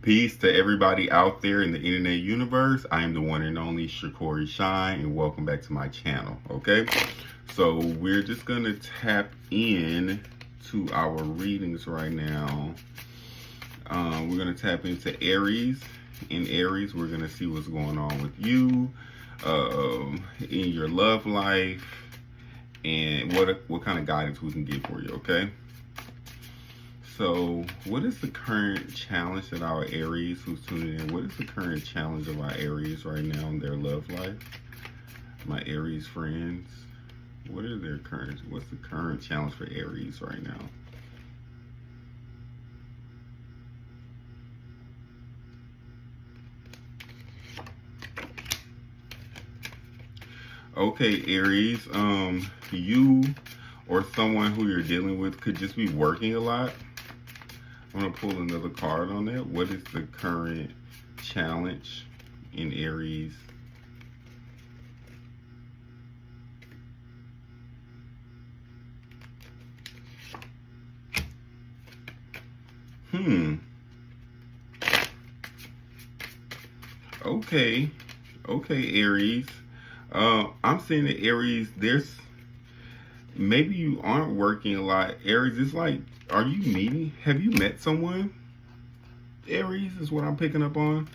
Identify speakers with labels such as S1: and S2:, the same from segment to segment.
S1: Peace to everybody out there in the internet universe. I am the one and only Shakori Shine, and welcome back to my channel. Okay, so we're just gonna tap in to our readings right now. We're gonna tap into Aries. In Aries, we're gonna see what's going on with you in your love life, and what kind of guidance we can get for you. Okay. So, what is the current challenge that our Aries who's tuning in? What is the current challenge of our Aries right now in their love life? My Aries friends, what's the current challenge for Aries right now? Okay, Aries, you or someone who you're dealing with could just be working a lot. I'm going to pull another card on that. What is the current challenge in Aries? Okay. Okay, Aries. I'm seeing that Aries, maybe you aren't working a lot. Aries, it's like, are you meeting? Have you met someone? Aries is what I'm picking up on.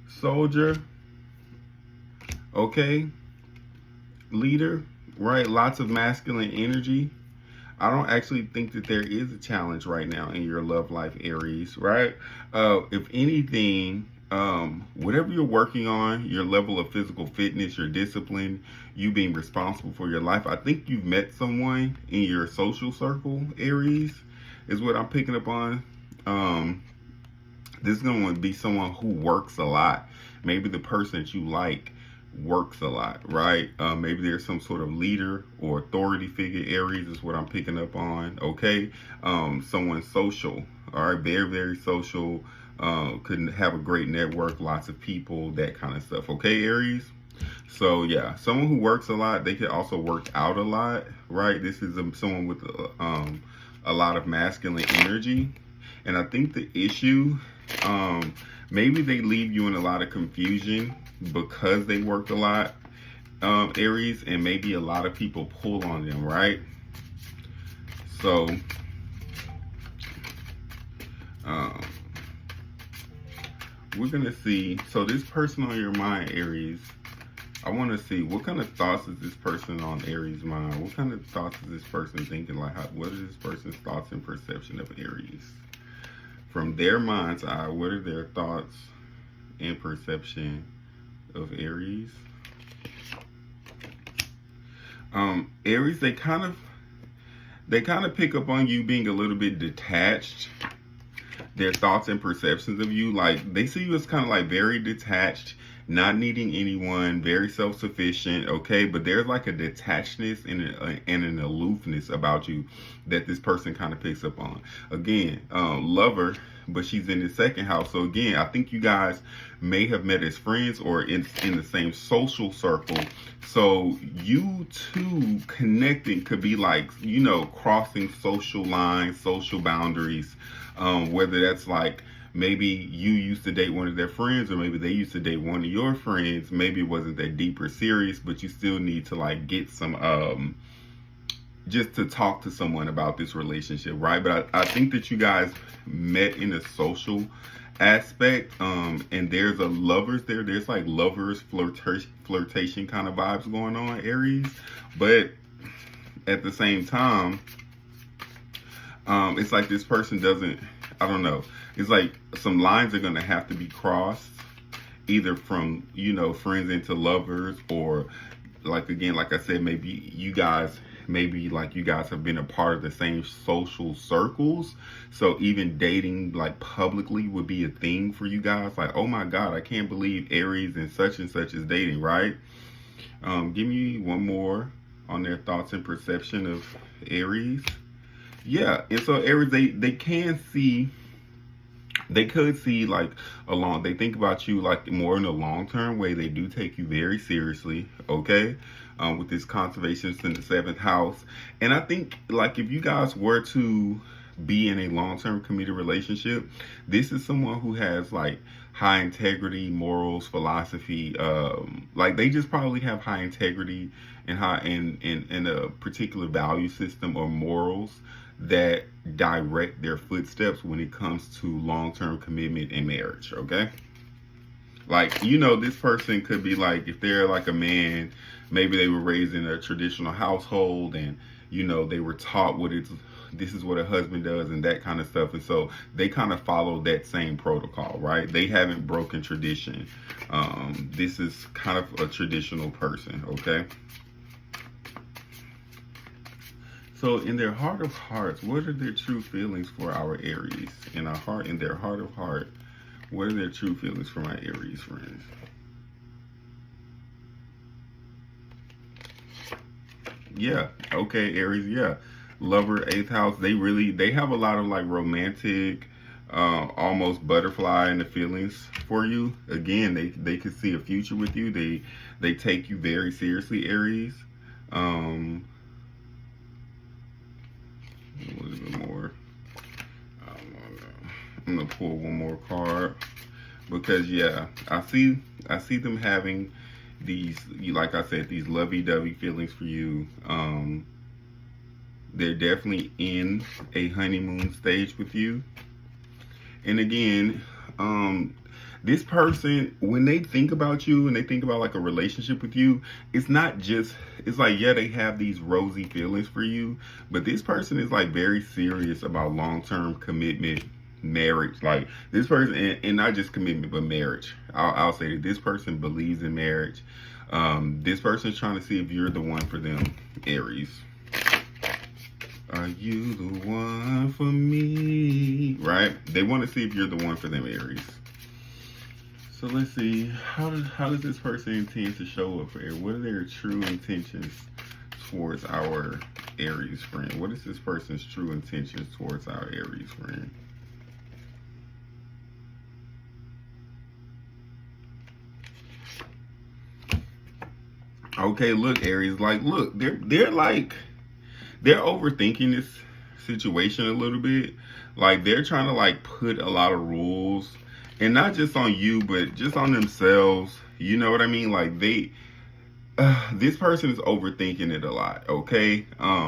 S1: Soldier. Okay. Leader. Right. Lots of masculine energy. I don't actually think that there is a challenge right now in your love life, Aries, right? If anything, whatever you're working on, your level of physical fitness, your discipline, you being responsible for your life, I think you've met someone in your social circle, Aries, is what I'm picking up on. This is going to be someone who works a lot. Maybe the person that you like works a lot, right? Maybe there's some sort of leader or authority figure. Aries is what I'm picking up on. Okay, someone social. All right, very very social. Could have a great network, lots of people, that kind of stuff. Okay, Aries. So yeah, someone who works a lot. They could also work out a lot, right? This is someone with a lot of masculine energy, and I think the issue, maybe they leave you in a lot of confusion because they work a lot, Aries, and maybe a lot of people pull on them, right? So, um, we're going to see. So, this person on your mind, Aries, I want to see what kind of thoughts is this person on Aries' mind? What kind of thoughts is this person thinking? Like, what are this person's thoughts and perception of Aries? From their mind's eye, what are their thoughts and perception of Aries? Aries, they kind of pick up on you being a little bit detached. Their thoughts and perceptions of you, like they see you as kind of like very detached, not needing anyone, very self-sufficient. Okay, but there's like a detachedness and an aloofness about you that this person kind of picks up on. Again, lover, but she's in the second house. So again, I think you guys may have met as friends or in the same social circle. So you two connecting could be like, crossing social lines, social boundaries. Whether that's like maybe you used to date one of their friends, or maybe they used to date one of your friends. Maybe it wasn't that deep or serious, but you still need to like get some just to talk to someone about this relationship, right? But I think that you guys met in a social aspect, and there's a lovers there. There's like lovers flirtation kind of vibes going on, Aries. But at the same time, it's like this person doesn't, I don't know. It's like some lines are going to have to be crossed, either from, friends into lovers, or like, again, like I said, maybe you guys have been a part of the same social circles. So even dating like publicly would be a thing for you guys. Like, oh my God, I can't believe Aries and such is dating, right? Give me one more on their thoughts and perception of Aries. Yeah, and so Aries, they could see like they think about you like more in a long term way. They do take you very seriously, okay? With this conservationist in the seventh house. And I think like if you guys were to be in a long-term committed relationship. This is someone who has like high integrity, morals, philosophy. Like they just probably have high integrity and high in a particular value system or morals that direct their footsteps when it comes to long-term commitment and marriage. Okay. Like, you know, this person could be like, if they're like a man, maybe they were raised in a traditional household and, you know, they were taught this is what a husband does and that kind of stuff. And so they kind of follow that same protocol, right? They haven't broken tradition. This is kind of a traditional person, okay? So in their heart of hearts, what are their true feelings for our Aries? In their heart of heart, what are their true feelings for my Aries friends? Yeah. Okay, Aries. Yeah. Lover, eighth house. They have a lot of like romantic, almost butterfly in the feelings for you. Again, they could see a future with you. They take you very seriously, Aries. Um, a little bit more. I'm gonna pull one more card because yeah, I see them having these, like I said, these lovey-dovey feelings for you. They're definitely in a honeymoon stage with you. And again, this person, when they think about you and they think about like a relationship with you, it's not just, it's like, yeah, they have these rosy feelings for you, but this person is like very serious about long-term commitment, marriage. Like this person, and not just commitment, but marriage. I'll say that this person believes in marriage. This person is trying to see if you're the one for them, Aries. Are you the one for me? Right? They want to see if you're the one for them, Aries. So let's see. How does this person intend to show up for Aries? What are their true intentions towards our Aries friend? What is this person's true intentions towards our Aries friend? Okay, look, Aries. Like, look, they're like, they're overthinking this situation a little bit. Like they're trying to like put a lot of rules, and not just on you, but just on themselves. You know what I mean? Like this person is overthinking it a lot. Okay,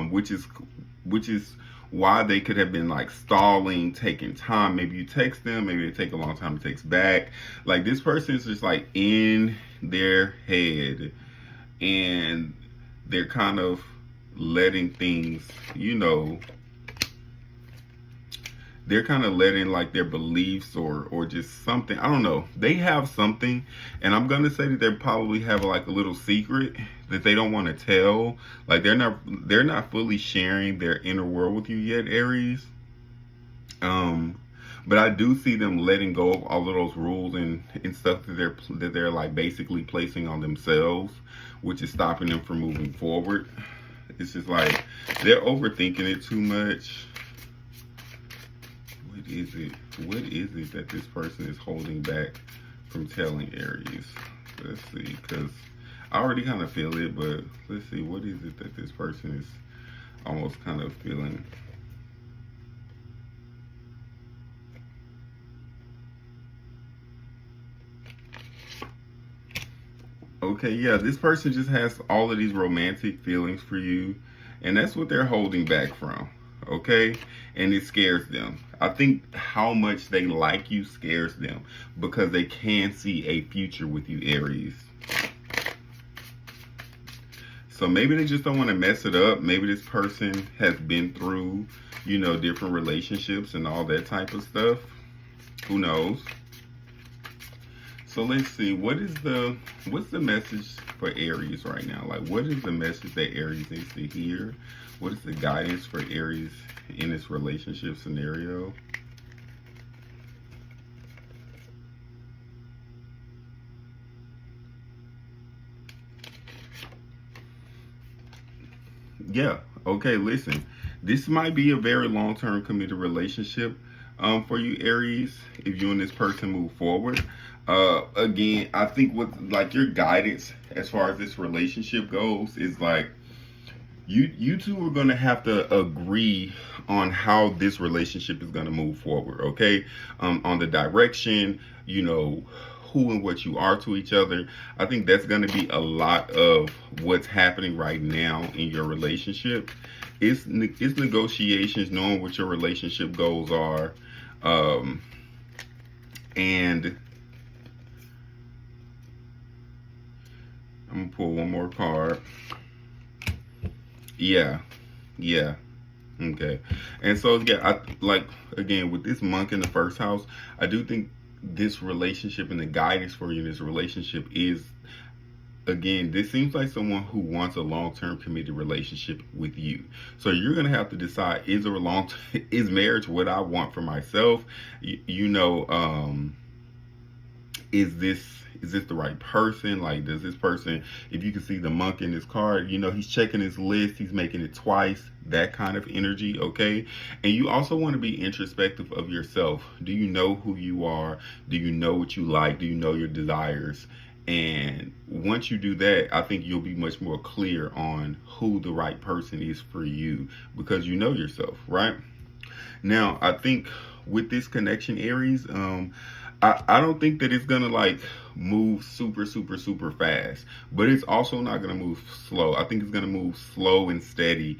S1: which is why they could have been like stalling, taking time. Maybe you text them, maybe they take a long time to text back. Like this person is just like in their head, and they're kind of letting things, you know, they're kind of letting like their beliefs or just something, I don't know, they have something, and I'm gonna say that they probably have like a little secret that they don't want to tell. Like they're not fully sharing their inner world with you yet, Aries. But I do see them letting go of all of those rules and stuff that they're like basically placing on themselves, which is stopping them from moving forward. It's just like they're overthinking it too much. What is it? What is it that this person is holding back from telling Aries? Let's see, because I already kind of feel it, but let's see, what is it that this person is almost kind of feeling? Okay, yeah, this person just has all of these romantic feelings for you, and that's what they're holding back from, okay? And it scares them. I think how much they like you scares them because they can see a future with you, Aries. So maybe they just don't want to mess it up. Maybe this person has been through, you know, different relationships and all that type of stuff. Who knows? So let's see, what's the message for Aries right now? Like, what is the message that Aries needs to hear? What is the guidance for Aries in this relationship scenario? Yeah, okay, listen. This might be a very long-term committed relationship for you, Aries, if you and this person move forward. Again, I think with like your guidance as far as this relationship goes is like you two are going to have to agree on how this relationship is going to move forward, okay? On the direction, you know, who and what you are to each other. I think that's going to be a lot of what's happening right now in your relationship. It's negotiations, knowing what your relationship goals are, um, and I'm gonna pull one more card. Yeah, yeah. Okay. And so yeah, I like, again, with this monk in the first house, I do think this relationship and the guidance for you in this relationship is, again, this seems like someone who wants a long-term committed relationship with you. So you're gonna have to decide, is marriage what I want for myself? You know, is this the right person? Like, does this person, if you can see the monk in this card, you know, he's checking his list, he's making it twice, that kind of energy, okay? And you also want to be introspective of yourself. Do you know who you are? Do you know what you like? Do you know your desires? And once you do that, I think you'll be much more clear on who the right person is for you, because you know yourself, right? Now, I think with this connection, Aries, I don't think that it's gonna like move super, super, super fast, but it's also not gonna move slow. I think it's gonna move slow and steady,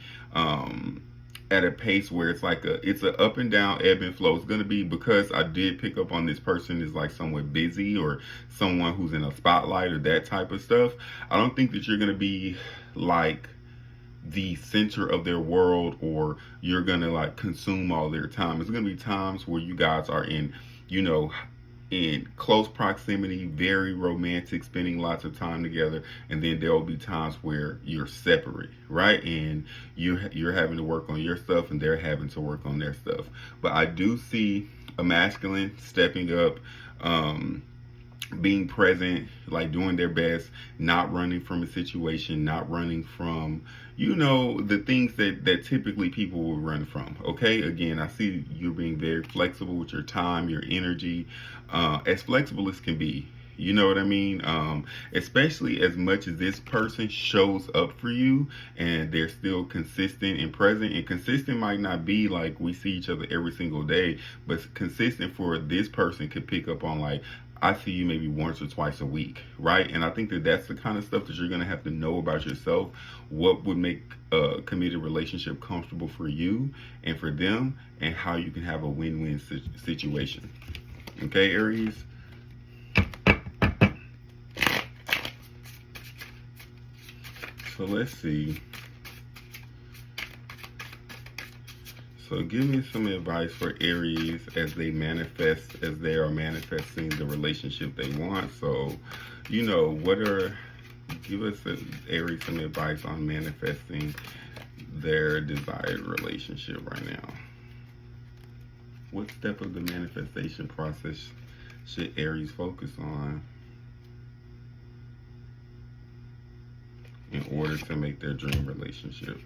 S1: at a pace where it's a up and down, ebb and flow. It's gonna be, because I did pick up on this person is like somewhat busy, or someone who's in a spotlight, or that type of stuff. I don't think that you're gonna be like the center of their world, or you're gonna like consume all their time. It's gonna be times where you guys are in, you know, in close proximity, very romantic, spending lots of time together, and then there will be times where you're separate, right? And you're having to work on your stuff, and they're having to work on their stuff. But I do see a masculine stepping up, being present, like doing their best, not running from a situation, not running from, you know, the things that typically people will run from. Okay, again, I see you being very flexible with your time, your energy, as flexible as can be. You know what I mean? Especially as much as this person shows up for you and they're still consistent and present. And consistent might not be like we see each other every single day, but consistent for this person could pick up on, like, I see you maybe once or twice a week, right? And I think that that's the kind of stuff that you're going to have to know about yourself. What would make a committed relationship comfortable for you and for them, and how you can have a win-win situation. Okay, Aries? So let's see. So give me some advice for Aries as they are manifesting the relationship they want. So, you know, give us, Aries, some advice on manifesting their desired relationship right now. What step of the manifestation process should Aries focus on in order to make their dream relationship?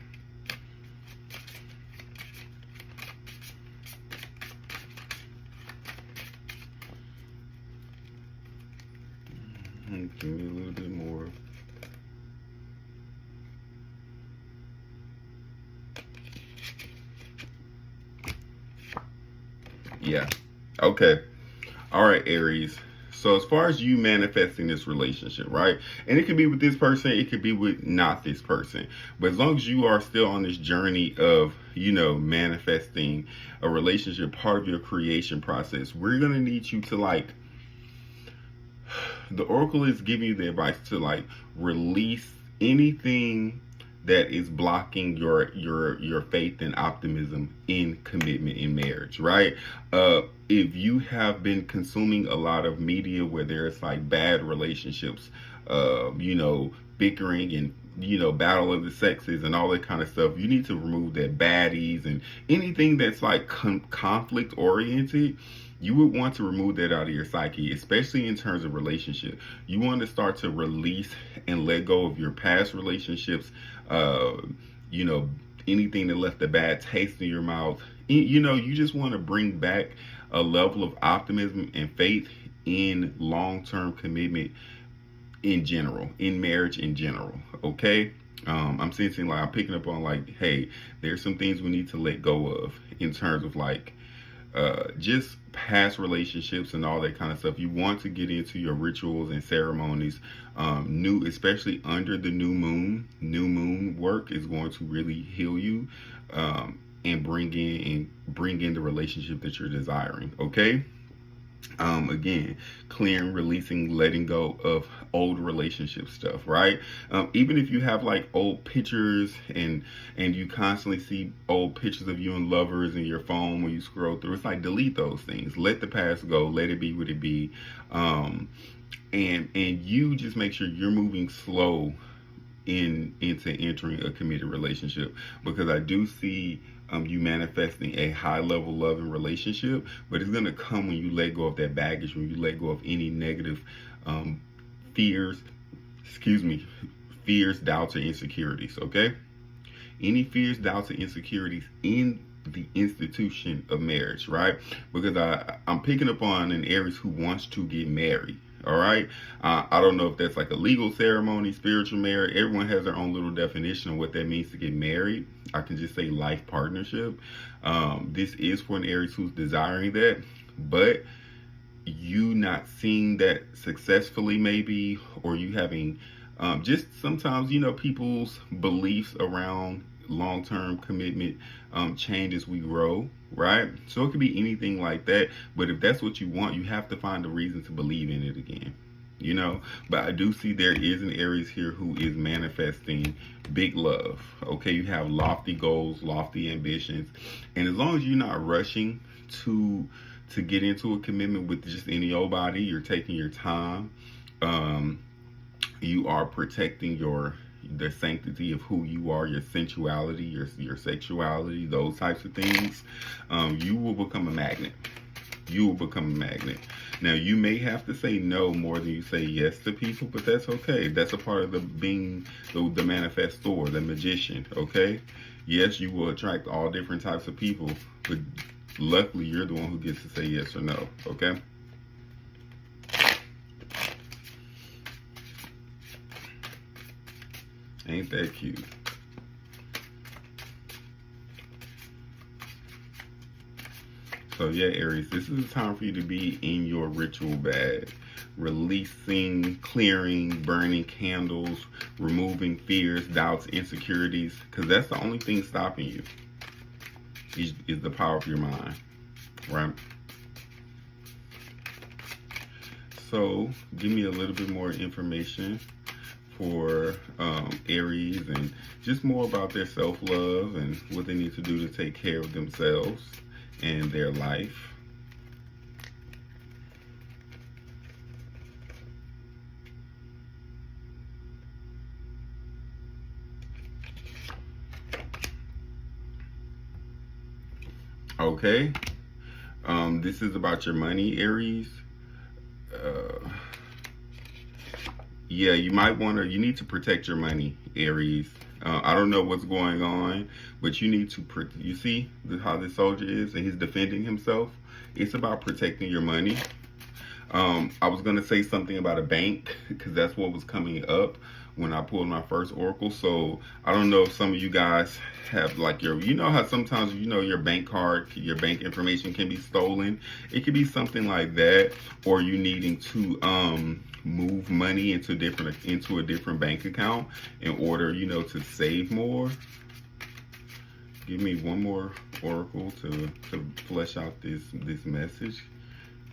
S1: Give me a little bit more. Yeah. Okay. All right, Aries. So as far as you manifesting this relationship, right? And it could be with this person, it could be with not this person. But as long as you are still on this journey of, you know, manifesting a relationship, part of your creation process, we're going to need you to, like, the oracle is giving you the advice to, like, release anything that is blocking your faith and optimism in commitment in marriage, right? If you have been consuming a lot of media where there's like bad relationships, you know, bickering and, you know, battle of the sexes and all that kind of stuff, you need to remove that baddies and anything that's like conflict oriented. You would want to remove that out of your psyche, especially in terms of relationship. You want to start to release and let go of your past relationships, you know, anything that left a bad taste in your mouth. You know, you just want to bring back a level of optimism and faith in long-term commitment in general, in marriage in general, okay? I'm sensing like I'm picking up on like, hey, there's some things we need to let go of in terms of like just past relationships and all that kind of stuff. You want to get into your rituals and ceremonies. New, especially under the new moon. New moon work is going to really heal you and bring in the relationship that you're desiring. Okay. Again, clearing, releasing, letting go of old relationship stuff, right? Even if you have like old pictures and you constantly see old pictures of you and lovers in your phone when you scroll through, it's like delete those things. Let the past go. Let it be what it be. And you just make sure you're moving slow into entering a committed relationship, because I do see you manifesting a high level love and relationship, but it's gonna come when you let go of that baggage, when you let go of any negative fears, excuse me, fears, doubts, or insecurities. Okay, any fears, doubts, or insecurities in the institution of marriage, right? Because I'm picking up on an Aries who wants to get married. All right. I don't know if that's like a legal ceremony, spiritual marriage. Everyone has their own little definition of what that means to get married. I can just say life partnership. This is for an Aries who's desiring that, but you not seeing that successfully, maybe, or you having just sometimes, people's beliefs around long-term commitment change as we grow, right? So it could be anything like that, but if that's what you want, you have to find a reason to believe in it again, but I do see there is an Aries here who is manifesting big love. Okay, you have lofty goals, lofty ambitions, and as long as you're not rushing to get into a commitment with just any old body, you're taking your time. You are protecting the sanctity of who you are, your sensuality, your sexuality, those types of things. You will become a magnet. You will become a magnet. Now, you may have to say no more than you say yes to people, but that's okay. That's a part of being the manifestor, the magician. Okay. Yes, you will attract all different types of people, but luckily you're the one who gets to say yes or no. Okay. Ain't that cute? So yeah, Aries, this is a time for you to be in your ritual bag. Releasing, clearing, burning candles, removing fears, doubts, insecurities, because that's the only thing stopping you is the power of your mind, right? So give me a little bit more information for Aries, and just more about their self-love and what they need to do to take care of themselves and their life. Okay, this is about your money, Aries. Yeah, you need to protect your money, Aries. I don't know what's going on, but you need to, you see how this soldier is and he's defending himself? It's about protecting your money. I was going to say something about a bank because that's what was coming up when I pulled my first oracle. So I don't know if some of you guys have like how sometimes your bank card, your bank information can be stolen. It could be something like that, or you needing to move money into a different bank account in order to save more. Give me one more oracle to flesh out this message,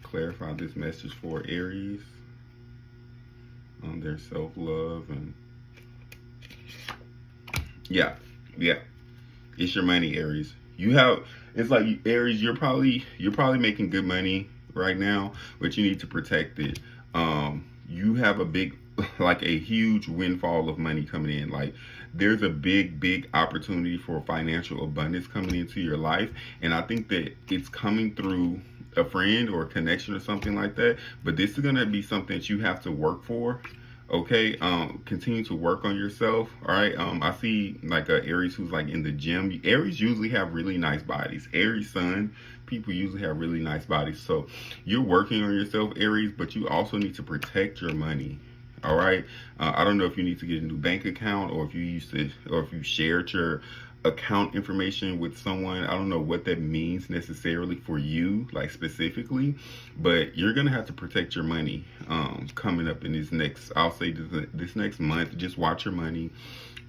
S1: clarify this message for Aries on their self-love. And yeah, it's your money, Aries. It's like Aries, you're probably making good money right now, but you need to protect it. You have a huge windfall of money coming in. Like there's a big opportunity for financial abundance coming into your life, and I think that it's coming through a friend or a connection or something like that. But this is gonna be something that you have to work for. Okay, continue to work on yourself. All right. I see like a Aries who's like in the gym. Aries usually have really nice bodies. Aries sun people usually have really nice bodies. So you're working on yourself, Aries, but you also need to protect your money. All right. I don't know if you need to get a new bank account, or if you used to, or if you shared your account information with someone. I don't know what that means necessarily for you, like specifically, but you're gonna have to protect your money coming up in this next. I'll say this next month. Just watch your money.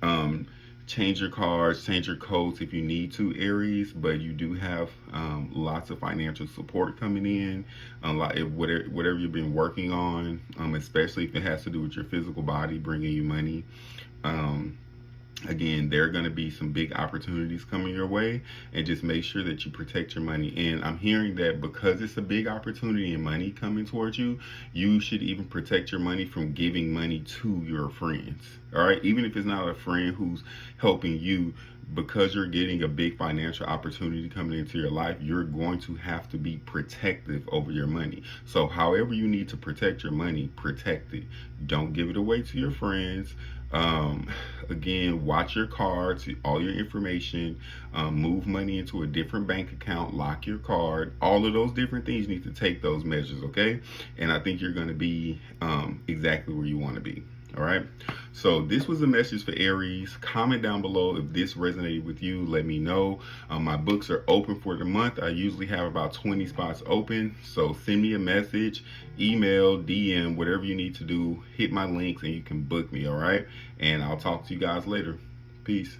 S1: Um, Change your cards, change your codes if you need to, Aries. But you do have lots of financial support coming in. Whatever you've been working on, especially if it has to do with your physical body bringing you money. Um, Again, there are going to be some big opportunities coming your way, and just make sure that you protect your money. And I'm hearing that because it's a big opportunity and money coming towards you, you should even protect your money from giving money to your friends. All right, even if it's not a friend who's helping you, because you're getting a big financial opportunity coming into your life, you're going to have to be protective over your money. So however you need to protect your money, protect it. Don't give it away to your friends. Again, watch your cards, all your information, move money into a different bank account, lock your card, all of those different things. You need to take those measures, okay? And I think you're going to be exactly where you want to be. All right. So this was a message for Aries. Comment down below if this resonated with you. Let me know. My books are open for the month. I usually have about 20 spots open. So send me a message, email, DM, whatever you need to do. Hit my links and you can book me. All right. And I'll talk to you guys later. Peace.